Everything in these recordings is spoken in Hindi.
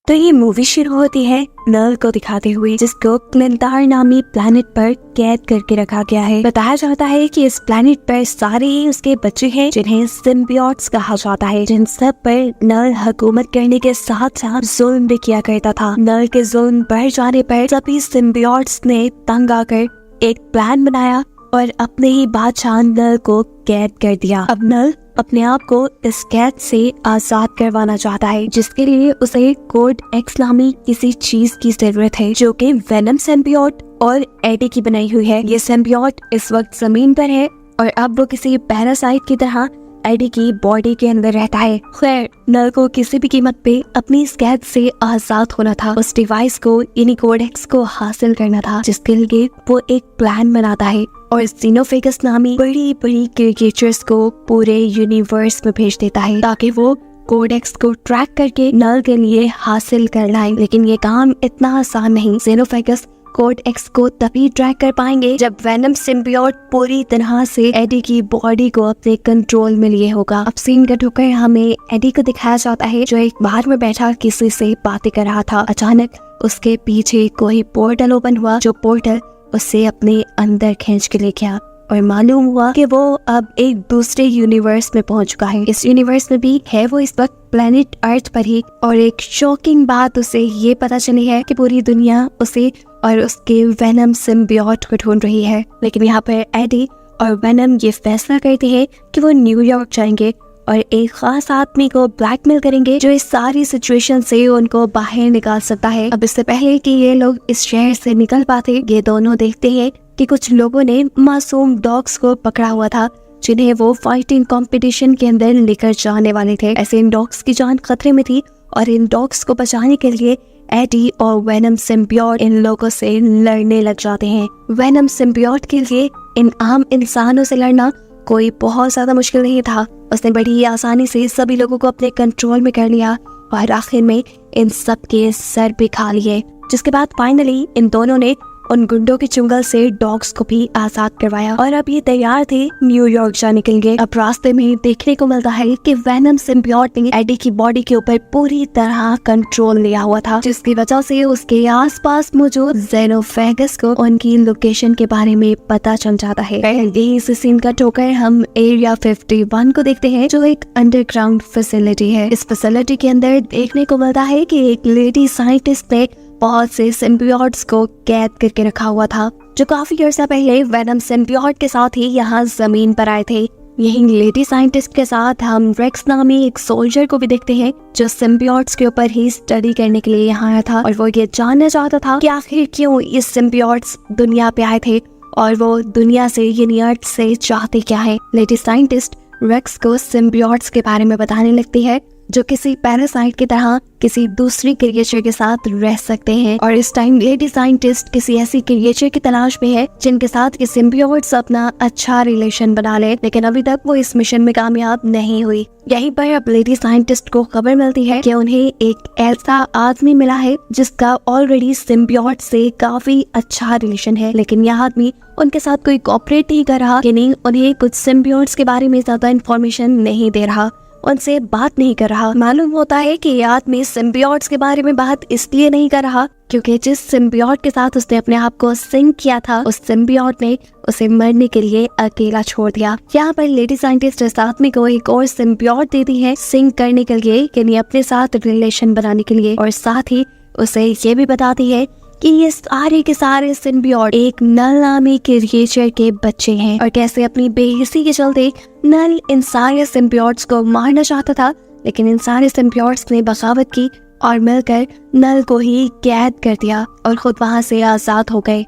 तो ये मूवी शुरू होती है नल को दिखाते हुए, जिसको क्लिंटार नामी प्लेनेट पर कैद करके रखा गया है। बताया जाता है कि इस प्लेनेट पर सारे ही उसके बच्चे हैं जिन्हें सिम्बियोट्स कहा जाता है, जिन सब पर नल हुकूमत करने के साथ साथ जुल्म भी किया करता था। नल के जुल्म बढ़ जाने पर सभी सिम्बियोट्स ने तंग आकर एक प्लान बनाया और अपने ही बादशाह नल को कैद कर दिया। अब नल अपने आप को इस कैद से आजाद करवाना चाहता है, जिसके लिए उसे कोड एक्स नामी किसी चीज की जरूरत है, जो कि वेनम सिम्बियोट और एडी की बनाई हुई है। ये सिम्बियोट इस वक्त जमीन पर है और अब वो किसी पैरासाइट की तरह एडी की बॉडी के अंदर रहता है। खैर, नल को किसी भी कीमत पे अपनी इस कैद से आजाद होना था। उस डिवाइस को यानी कोड एक्स को हासिल करना था, जिसके लिए वो एक प्लान बनाता है और xenophagus नामी बड़ी बड़ी क्रिएचर्स को पूरे यूनिवर्स में भेज देता है ताकि वो कोड एक्स को ट्रैक करके नल के लिए हासिल कर लाए। लेकिन ये काम इतना आसान नहीं। xenophagus कोड एक्स को तभी ट्रैक कर पाएंगे जब वेनम सिम्बियोट पूरी तरह से एडी की बॉडी को अपने कंट्रोल में लिए होगा। अब सीन कट होकर हमें एडी को दिखाया जाता है, जो एक बाहर में बैठा किसी से बातें कर रहा था। अचानक उसके पीछे कोई पोर्टल ओपन हुआ, जो पोर्टल उसे अपने अंदर खींच के ले गया और मालूम हुआ कि वो अब एक दूसरे यूनिवर्स में पहुंच चुका है। इस यूनिवर्स में भी है वो इस वक्त प्लेनेट अर्थ पर ही, और एक शॉकिंग बात उसे ये पता चली है कि पूरी दुनिया उसे और उसके वेनम सिम्बियोट को ढूंढ रही है। लेकिन यहाँ पर एडी और वेनम ये फैसला करते हैं कि वो न्यूयॉर्क जाएंगे और एक खास आदमी को ब्लैकमेल करेंगे, जो इस सारी सिचुएशन से उनको बाहर निकाल सकता है। अब इससे पहले कि ये लोग इस शहर से निकल पाते, ये दोनों देखते हैं कि कुछ लोगों ने मासूम डॉग्स को पकड़ा हुआ था, जिन्हें वो फाइटिंग कंपटीशन के अंदर लेकर जाने वाले थे। ऐसे इन डॉग्स की जान खतरे में थी और इन डॉग्स को बचाने के लिए एडी और वेनम सिम्बियोट इन लोगों से लड़ने लग जाते हैं। वेनम सिम्बियोट के लिए इन आम इंसानों से लड़ना कोई बहुत ज्यादा मुश्किल नहीं था। उसने बड़ी आसानी से सभी लोगों को अपने कंट्रोल में कर लिया और आखिर में इन सब के सर पे खा लिए, जिसके बाद फाइनली इन दोनों ने उन गुंडों के चुंगल से डॉग्स को भी आजाद करवाया और अब ये तैयार थे न्यूयॉर्क जाने के लिए। अब रास्ते में देखने को मिलता है कि वेनम सिम्बियोट ने एडी की बॉडी के ऊपर पूरी तरह कंट्रोल लिया हुआ था, जिसकी वजह से उसके आसपास मौजूद xenophagus को उनकी लोकेशन के बारे में पता चल जाता है। यही से सीन कट होकर हम एरिया 51 को देखते हैं, जो एक अंडरग्राउंड फैसिलिटी है। इस फैसिलिटी के अंदर देखने को मिलता है कि एक लेडी साइंटिस्ट ने बहुत से सिम्बियोट्स को कैद करके रखा हुआ था, जो काफी अर्सा पहले वेनम सिम्बियोट के साथ ही यहाँ जमीन पर आए थे। यही लेडी साइंटिस्ट के साथ हम रेक्स नामी एक सोल्जर को भी देखते हैं, जो सिम्बियोट्स के ऊपर ही स्टडी करने के लिए यहाँ आया था और वो ये जानना चाहता था कि आखिर क्यों ये सिम्बियोट्स दुनिया पे आए थे और वो दुनिया से यानी अर्थ से चाहते क्या है। लेडी साइंटिस्ट रेक्स को सिम्बियोट्स के बारे में बताने लगती है, जो किसी पैरासाइट की तरह किसी दूसरी क्रिएचर के साथ रह सकते हैं। और इस टाइम लेडी साइंटिस्ट किसी ऐसी क्रिएचर की तलाश में है जिनके साथ ये सिम्बियोट्स अपना अच्छा रिलेशन बना ले, लेकिन अभी तक वो इस मिशन में कामयाब नहीं हुई। यहीं पर अब लेडी साइंटिस्ट को खबर मिलती है कि उन्हें एक ऐसा आदमी मिला है जिसका ऑलरेडी सिम्बियोट से काफी अच्छा रिलेशन है, लेकिन यह आदमी उनके साथ कोई कोऑपरेट नहीं कर रहा, यानी उन्हें कुछ सिम्बियोट्स के बारे में ज्यादा इन्फॉर्मेशन नहीं दे रहा, उनसे बात नहीं कर रहा। मालूम होता है कि ये आदमी सिम्बियोट्स के बारे में बात इसलिए नहीं कर रहा क्योंकि जिस सिम्बियोट के साथ उसने अपने आप को सिंक किया था, उस सिम्बियोट ने उसे मरने के लिए अकेला छोड़ दिया। यहाँ पर लेडी साइंटिस्ट इस आदमी को एक और सिम्बियोट देती है सिंक करने के लिए, यानी अपने साथ रिलेशन बनाने के लिए, और साथ ही उसे ये भी बताती है कि ये सारे के सारे सिम्बियोट एक नल नामी क्रिएचर के बच्चे हैं और कैसे अपनी बेहिसी के चलते नल इन सारे सिम्बियोट्स को मारना चाहता था, लेकिन इन सारे सिम्बियोट्स ने बगावत की और मिलकर नल को ही कैद कर दिया और खुद वहां से आजाद हो गए।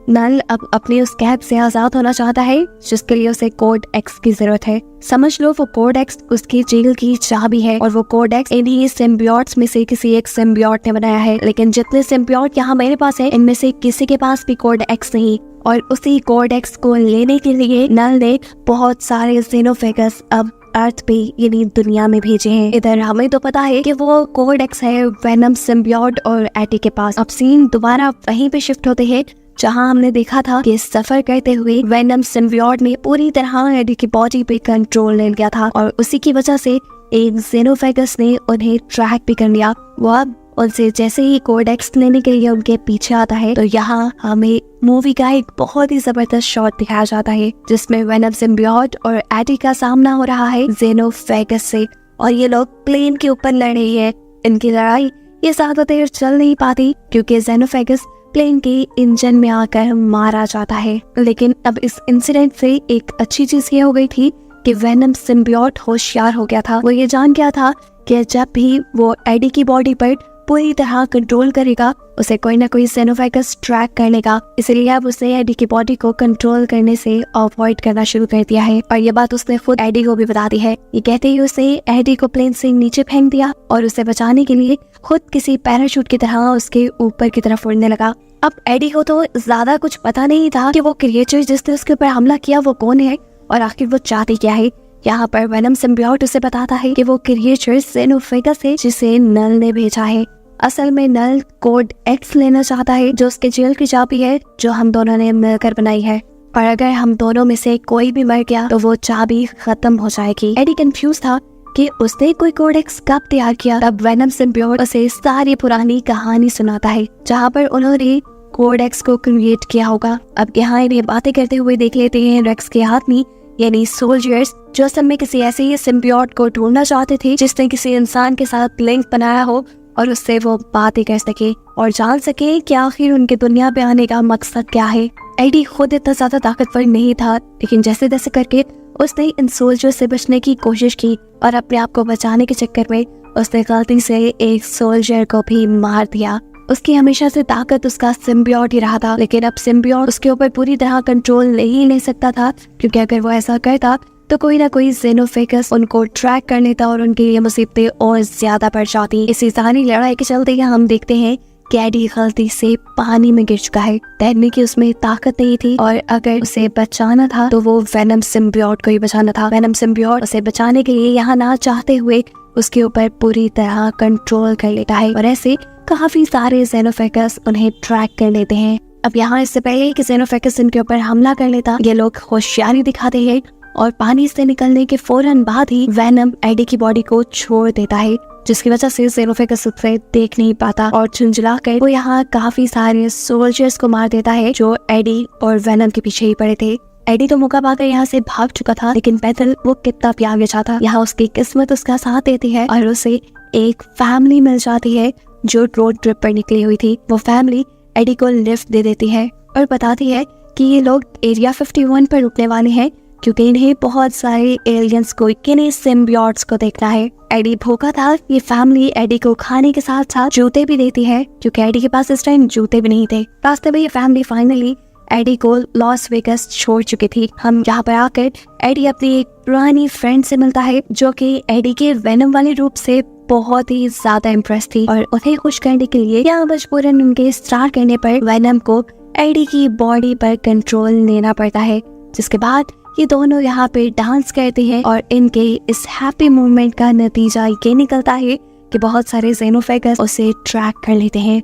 नल अब अपनी उस कैद से आजाद होना चाहता है, जिसके लिए उसे कोड एक्स की जरूरत है। समझ लो वो कोड एक्स उसकी जेल की चाबी है और वो कोड एक्स इन्हीं सिम्बियोट्स में से किसी एक सिम्बियोट ने बनाया है। लेकिन जितने सिम्बियोट यहाँ मेरे पास है, इनमें से किसी के पास भी कोड एक्स नहीं, और उसी कोड एक्स को लेने के लिए नल ने बहुत सारे xenophagus अब अर्थ पे यानी दुनिया में भेजे हैं। इधर हमें तो पता है कि वो कोड एक्स है वेनम सिम्बियोट और एडी के पास। अब सीन दोबारा वहीं पे शिफ्ट होते हैं जहां हमने देखा था कि सफर करते हुए वेनम सिम्बियोट ने पूरी तरह एडी की बॉडी पे कंट्रोल ले लिया था और उसी की वजह से एक जेनोफेगस ने उन्हें ट्रैक भी कर लिया। वो अब उनसे जैसे ही कोडेक्स लेने के लिए उनके पीछे आता है तो यहाँ हमें मूवी का एक बहुत ही जबरदस्त शॉट दिखाया जाता है जिसमें वेनम सिम्बियोट और एडी का सामना हो रहा है जेनोफेगस से, और ये लोग प्लेन के ऊपर लड़ रही है। इनकी लड़ाई ये ज्यादा देर चल नहीं पाती क्योंकि जेनोफेगस प्लेन के इंजन में आकर मारा जाता है। लेकिन अब इस इंसिडेंट से एक अच्छी चीज ये हो गई थी कि वेनम सिम्बियोट होशियार हो गया था। वो ये जान गया था कि जब भी वो एडी की बॉडी पर पूरी तरह कंट्रोल करेगा उसे कोई ना कोई जेनोफेगस ट्रैक कर लेगा, इसलिए अब उसने एडी की बॉडी को कंट्रोल करने से अवॉइड करना शुरू कर दिया है। और ये बात उसने खुद एडी को भी बता दी है। ये कहते ही उसने एडी को प्लेन से नीचे फेंक दिया और उसे बचाने के लिए खुद किसी पैराशूट की तरह उसके ऊपर की तरफ उड़ने लगा। अब एडी को तो ज्यादा कुछ पता नहीं था कि वो क्रिएचर जिसने उसके ऊपर हमला किया वो कौन है और आखिर वो चाहती क्या है। यहाँ पर वेनम सिम्बियोट उसे बताता है कि वो क्रिएचर जेनोफेगस है जिसे नल ने भेजा है। असल में नल कोड एक्स लेना चाहता है जो उसके जेल की चाबी है जो हम दोनों ने मिलकर बनाई है, और अगर हम दोनों में से कोई भी मर गया तो वो चाबी खत्म हो जाएगी। एडी कंफ्यूज था कि उसने कोई कोडेक्स कब तैयार किया। तब वेनम सिम्बियोट उसे सारी पुरानी कहानी सुनाता है जहाँ पर उन्होंने कोडेक्स को क्रिएट किया होगा। अब यहाँ इन्हें बातें करते हुए देख लेते हैं रेक्स के आदमी यानी सोल्जर्स जो असल में किसी ऐसे ही सिम्बियोट को ढूंढना चाहते थे जिसने किसी इंसान के साथ लिंक बनाया हो और उससे वो बातें कर सके और जान सके कि आखिर उनके दुनिया पे आने का मकसद क्या है। एडी खुद इतना ज्यादा ताकतवर नहीं था लेकिन जैसे तैसे करके उसने इन सोल्जर से बचने की कोशिश की और अपने आप को बचाने के चक्कर में उसने गलती से एक सोल्जर को भी मार दिया। उसकी हमेशा से ताकत उसका सिम्बियोट ही रहा था, लेकिन अब सिम्बियोट उसके ऊपर पूरी तरह कंट्रोल नहीं ले सकता था क्योंकि अगर वो ऐसा करता तो कोई ना कोई जेनोफेगस उनको ट्रैक कर लेता और उनके लिए मुसीबतें और ज्यादा बढ़ जाती। इसी सारी लड़ाई के चलते हम देखते हैं कि एडी गलती से पानी में गिर चुका है। तैरने की उसमें ताकत नहीं थी और अगर उसे बचाना था तो वो वेनम सिम्बियोट को ही बचाना था। वेनम सिम्बियोट उसे बचाने के लिए यहाँ ना चाहते हुए उसके ऊपर पूरी तरह कंट्रोल कर लेता है और ऐसे काफी सारे जेनोफेगस उन्हें ट्रैक कर लेते हैं। अब यहाँ इससे पहले कि जेनोफेगस इनके ऊपर हमला कर लेता ये लोग होशियारी दिखाते हैं और पानी से निकलने के फौरन बाद ही वेनम एडी की बॉडी को छोड़ देता है जिसकी वजह से जेनोफेगस उसे देख नहीं पाता और झुंझला कर वो यहाँ काफी सारे सोल्जर्स को मार देता है जो एडी और वेनम के पीछे ही पड़े थे। एडी तो मौका पाकर यहाँ से भाग चुका था लेकिन पैदल वो कितना भी आगे जाता। यहाँ उसकी किस्मत उसका साथ देती है और उसे एक फैमिली मिल जाती है जो रोड ट्रिप पर निकली हुई थी। वो फैमिली एडी को लिफ्ट दे देती है और बताती है कि ये लोग एरिया 51 पर रुकने वाले हैं क्योंकि इन्हें बहुत सारे एलियंस को किन्हीं सिम्बियोट्स को देखना है। एडी भूखा था। ये फैमिली एडी को खाने के साथ साथ जूते भी देती है क्योंकि एडी के पास इस टाइम जूते भी नहीं थे। रास्ते में ये फैमिली फाइनली एडी को लॉस वेगस छोड़ चुकी थी। हम यहाँ पर आकर एडी अपनी एक पुरानी फ्रेंड से मिलता है जो कि एडी के वेनम वाले रूप से बहुत ही ज्यादा इम्प्रेस थी और उन्हें खुश करने के लिए या मजबूरन उनके स्टार्ट करने पर वेनम को एडी की बॉडी पर कंट्रोल लेना पड़ता है, जिसके बाद ये दोनों यहाँ पे डांस करते हैं और इनके इस हैप्पी मूवमेंट का नतीजा ये निकलता है कि बहुत सारे जेनोफेगस उसे ट्रैक कर लेते हैं।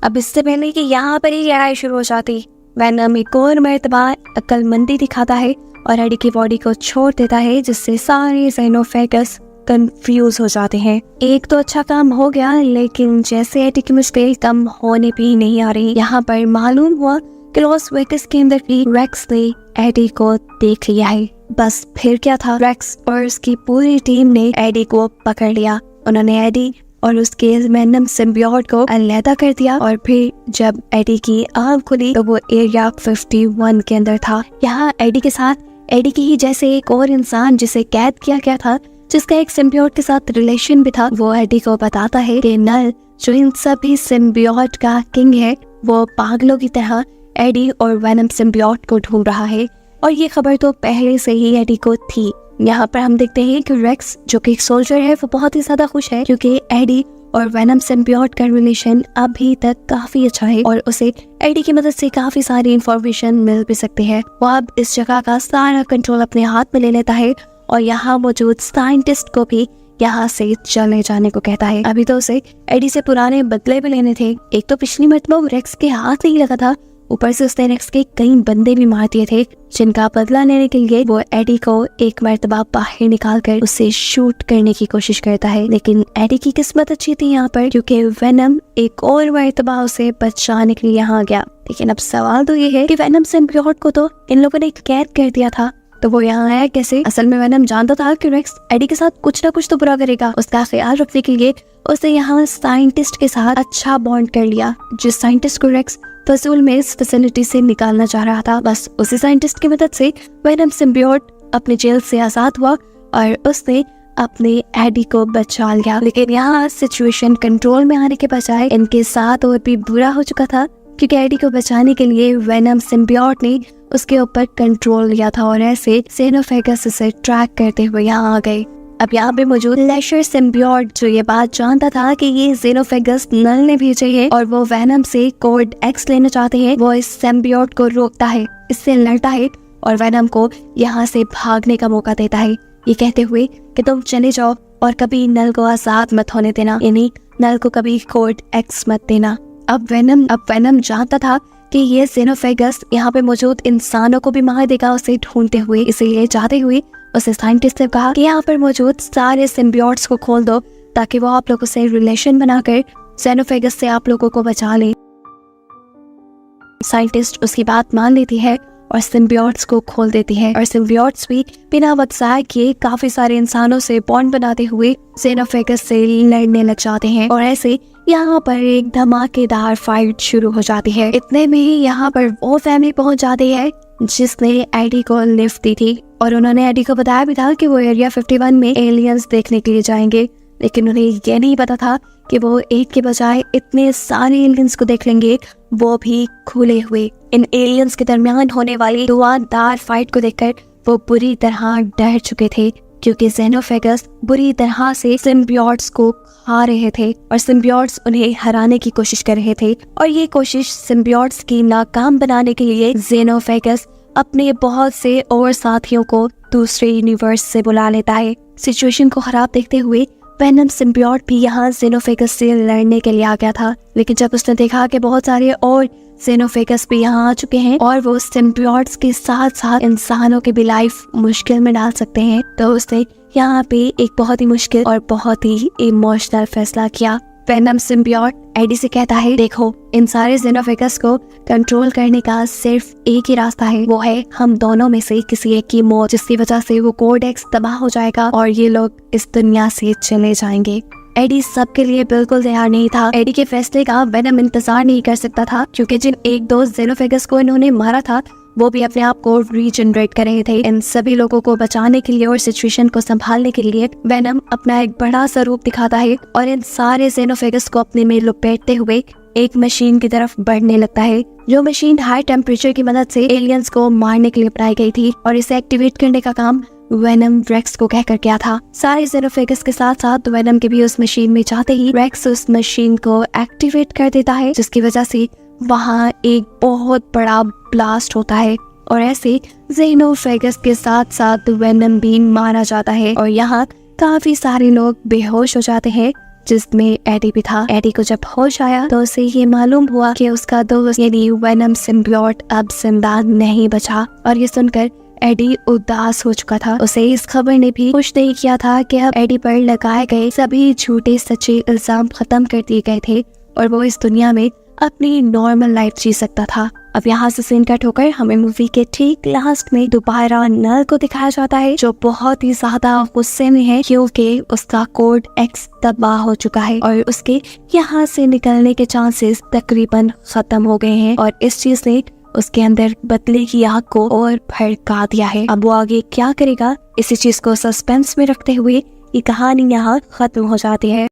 अब इससे पहले कि यहाँ पर ही लड़ाई शुरू हो जाती वेनम एक और मर्तबा अक्लमंदी दिखाता है और एडी की बॉडी को छोड़ देता है जिससे सारे जेनोफेगस कंफ्यूज हो जाते हैं। एक तो अच्छा काम हो गया लेकिन जैसे एडी की मुश्किल कम होने भी नहीं आ रही। यहाँ पर मालूम हुआ कि लॉस वेगस के अंदर भी रेक्स ने एडी को देख लिया है। बस फिर क्या था, रेक्स और उसकी पूरी टीम ने एडी को पकड़ लिया। उन्होंने एडी और उसके वेनम सिम्बियोट को अलग कर दिया और फिर जब एडी की आँख खुली तो वो एरिया 51 के अंदर था। यहाँ एडी के साथ एडी की ही जैसे एक और इंसान जिसे कैद किया गया था जिसका एक सिम्बियोट के साथ रिलेशन भी था, वो एडी को बताता है कि नल जो इन सभी सिम्बियोट का किंग है वो पागलों की तरह एडी और वेनम सिम्बियोट को ढूंढ रहा है और ये खबर तो पहले से ही एडी को थी। यहाँ पर हम देखते हैं कि रेक्स जो कि एक सोल्जर है वो बहुत ही ज्यादा खुश है क्योंकि एडी और वेनम सिम्बियोट का रिलेशन अभी तक काफी अच्छा है और उसे एडी की मदद से काफी सारी इंफॉर्मेशन मिल भी सकती है। वो अब इस जगह का सारा कंट्रोल अपने हाथ में ले लेता है और यहाँ मौजूद साइंटिस्ट को भी यहाँ से चले जाने को कहता है। अभी तो उसे एडी से पुराने बदले भी लेने थे। एक तो पिछली मरतबा रेक्स के हाथ नहीं लगा था ऊपर से उसने नेक्स्ट के कई बंदे भी मार दिए थे, जिनका बदला लेने के लिए वो एडी को एक मर्तबा बाहर निकालकर उसे शूट करने की कोशिश करता है। लेकिन एडी की किस्मत अच्छी थी यहाँ पर, क्योंकि वेनम एक और मर्तबा उसे बचाने के लिए यहाँ आ गया। लेकिन अब सवाल तो ये है कि वेनम सिम्बियोट को तो इन लोगों ने कैद कर दिया था, तो वो यहाँ आया कैसे? असल में वेनम जानता था कि रेक्स एडी के साथ कुछ ना कुछ तो बुरा करेगा। उसका ख्याल रखने के लिए उसने यहाँ साइंटिस्ट के साथ अच्छा बॉन्ड कर लिया, जिस साइंटिस्ट को रेक्स फसूल में इस फैसिलिटी से निकालना चाह रहा था। बस उसी साइंटिस्ट की मदद से वेनम सिम्बियोट अपने जेल से आजाद हुआ और उसने अपने एडी को बचा लिया। लेकिन यहाँ सिचुएशन कंट्रोल में आने के बजाय इनके साथ और भी बुरा हो चुका था, क्योंकि एडी को बचाने के लिए वेनम सिम्बियोट ने उसके ऊपर कंट्रोल लिया था और ऐसे जेनोफेगस उसे ट्रैक करते हुए यहाँ आ गए। अब यहाँ पे मौजूद लेशर सिम्बियोट जो ये बात जानता था कि ये जेनोफेगस नल ने भेजे है और वो वेनम से कोड एक्स लेना चाहते हैं, वो इस सिम्बियोट को रोकता है, इससे लड़ता है और वेनम को यहाँ से भागने का मौका देता है, ये कहते हुए कि तुम चले जाओ और कभी नल को आजाद मत होने देना, यानी नल को कभी कोड एक्स मत देना। अब वेनम जानता था कि ये जेनोफेगस यहाँ पे मौजूद इंसानों को भी मार देगा उसे ढूंढते हुए, इसीलिए जाते हुए उसे साइंटिस्ट ने कहा कि यहाँ पर मौजूद सारे सिम्बियोट्स को खोल दो ताकि वो आप लोगों से रिलेशन बनाकर जेनोफेगस से आप लोगों को बचा ले। साइंटिस्ट उसकी बात मान लेती है और सिम्बियोट्स को खोल देती है और सिम्बियोट्स भी बिना वक्त ज़ाया किए काफी सारे इंसानों से बॉन्ड बनाते हुए जेनोफेगस से लड़ने लग जाते हैं और ऐसे यहाँ पर एक धमाकेदार फाइट शुरू हो जाती है। इतने में ही यहाँ पर वो फैमिली पहुँच जाती है जिसने एडी को लिफ्ट दी थी और उन्होंने एडी को बताया भी था कि वो एरिया 51 में एलियंस देखने के लिए जाएंगे, लेकिन उन्हें ये नहीं पता था कि वो एक के बजाय इतने सारे एलियंस को देख लेंगे, वो भी खुले हुए। इन एलियंस के दरमियान होने वाली धुआंधार फाइट को देखकर वो बुरी तरह डर चुके थे, क्योंकि जेनोफेगस बुरी तरह से सिम्बियोट्स को खा रहे थे और सिम्बियोट्स उन्हें हराने की कोशिश कर रहे थे। और ये कोशिश सिम्बियोट्स की नाकाम बनाने के लिए जेनोफेगस अपने बहुत से और साथियों को दूसरे यूनिवर्स से बुला लेता है। सिचुएशन को खराब देखते हुए वेनम सिम्बियोट भी यहाँ जेनोफेगस से लड़ने के लिए आ गया था, लेकिन जब उसने देखा कि बहुत सारे और जेनोफेगस भी यहाँ आ चुके हैं और वो सिम्बियोट्स के साथ साथ इंसानों की भी लाइफ मुश्किल में डाल सकते हैं, तो उसने यहाँ पे एक बहुत ही मुश्किल और बहुत ही इमोशनल फैसला किया। वेनम सिम्बियोट एडी से कहता है, देखो इन सारे जेनोफेगस को कंट्रोल करने का सिर्फ एक ही रास्ता है, वो है हम दोनों में से किसी एक की मौत, जिसकी वजह से वो कोड एक्स तबाह हो जाएगा और ये लोग इस दुनिया से चले जाएंगे। एडी सबके लिए बिल्कुल तैयार नहीं था। एडी के फैसले का वेनम इंतजार नहीं कर सकता था, क्योंकि जिन एक दो जेनोफेगस को इन्होंने मारा था वो भी अपने आप को रीजनरेट कर रहे थे। इन सभी लोगों को बचाने के लिए और सिचुएशन को संभालने के लिए वेनम अपना एक बड़ा सा रूप दिखाता है और इन सारे जेनोफेगस को अपने में लपेटते हुए एक मशीन की तरफ बढ़ने लगता है, जो मशीन हाई टेम्परेचर की मदद से एलियंस को मारने के लिए बनाई गई थी और इसे एक्टिवेट करने का काम वेनम रेक्स को कहकर किया था। सारे जेनोफेगस के साथ साथ वेनम के भी उस मशीन में जाते ही रेक्स उस मशीन को एक्टिवेट कर देता है, जिसकी वजह से वहाँ एक बहुत बड़ा ब्लास्ट होता है और ऐसे जेनोफेगस के साथ साथ वेनम भी मारा जाता है और यहाँ काफी सारे लोग बेहोश हो जाते हैं, जिसमें एडी भी था। एडी को जब होश आया तो उसे ये मालूम हुआ कि उसका दोस्त यानी वेनम सिम्बियोट अब जिंदा नहीं बचा और ये सुनकर एडी उदास हो चुका था। उसे इस खबर ने भी खुश नहीं किया था कि अब एडी पर लगाए गए सभी झूठे सच्चे इल्जाम खत्म कर दिए गए थे और वो इस दुनिया में अपनी नॉर्मल लाइफ जी सकता था। अब यहाँ से सीन कट होकर हमें मूवी के ठीक लास्ट में दोबारा नल को दिखाया जाता है, जो बहुत ही ज्यादा गुस्से में है क्योंकि उसका कोड एक्स तबाह हो चुका है और उसके यहाँ से निकलने के चांसेस तकरीबन खत्म हो गए हैं और इस चीज ने उसके अंदर बदले की आग को और भड़का दिया है। अब वो आगे क्या करेगा, इसी चीज को सस्पेंस में रखते हुए ये कहानी यहाँ खत्म हो जाती है।